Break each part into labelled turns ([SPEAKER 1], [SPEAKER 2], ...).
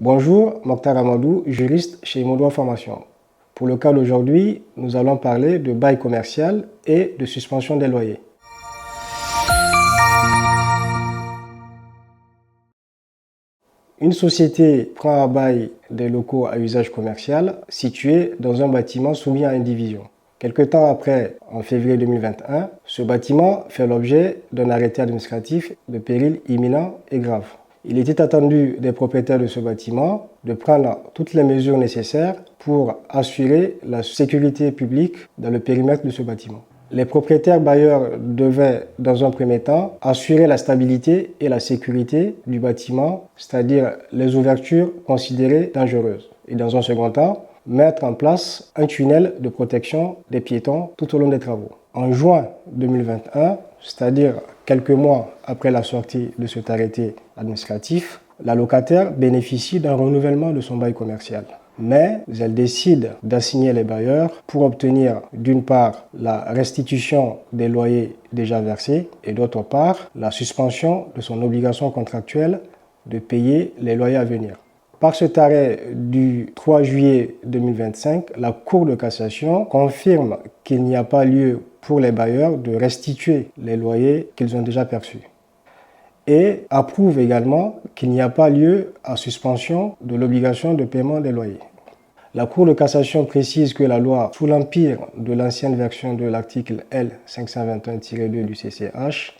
[SPEAKER 1] Bonjour, Mokhtar Amadou, juriste chez Imo Formation. Pour le cas d'aujourd'hui, nous allons parler de bail commercial et de suspension des loyers. Une société prend à bail des locaux à usage commercial situés dans un bâtiment soumis à indivision. Quelque temps après, en février 2021, ce bâtiment fait l'objet d'un arrêté administratif de péril imminent et grave. Il était attendu des propriétaires de ce bâtiment de prendre toutes les mesures nécessaires pour assurer la sécurité publique dans le périmètre de ce bâtiment. Les propriétaires bailleurs devaient, dans un premier temps, assurer la stabilité et la sécurité du bâtiment, c'est-à-dire les ouvertures considérées dangereuses. Et dans un second temps, mettre en place un tunnel de protection des piétons tout au long des travaux. En juin 2021, c'est-à-dire quelques mois après la sortie de cet arrêté administratif, la locataire bénéficie d'un renouvellement de son bail commercial. Mais elle décide d'assigner les bailleurs pour obtenir d'une part la restitution des loyers déjà versés et d'autre part la suspension de son obligation contractuelle de payer les loyers à venir. Par cet arrêt du 3 juillet 2025, la Cour de cassation confirme qu'il n'y a pas lieu pour les bailleurs de restituer les loyers qu'ils ont déjà perçus et approuve également qu'il n'y a pas lieu à suspension de l'obligation de paiement des loyers. La Cour de cassation précise que la loi, sous l'empire de l'ancienne version de l'article L521-2 du CCH,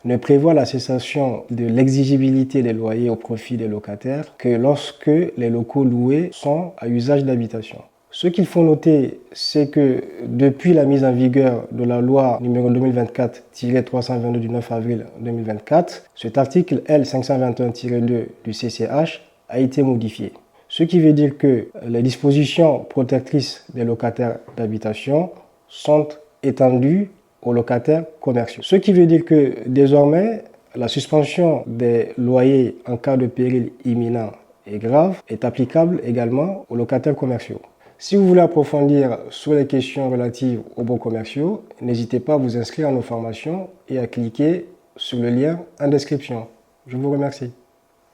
[SPEAKER 1] ne prévoit la cessation de l'exigibilité des loyers au profit des locataires que lorsque les locaux loués sont à usage d'habitation. Ce qu'il faut noter, c'est que depuis la mise en vigueur de la loi numéro 2024-322 du 9 avril 2024, cet article L521-2 du CCH a été modifié. Ce qui veut dire que les dispositions protectrices des locataires d'habitation sont étendues aux locataires commerciaux. Ce qui veut dire que désormais, la suspension des loyers en cas de péril imminent et grave est applicable également aux locataires commerciaux. Si vous voulez approfondir sur les questions relatives aux baux commerciaux, n'hésitez pas à vous inscrire à nos formations et à cliquer sur le lien en description. Je vous remercie.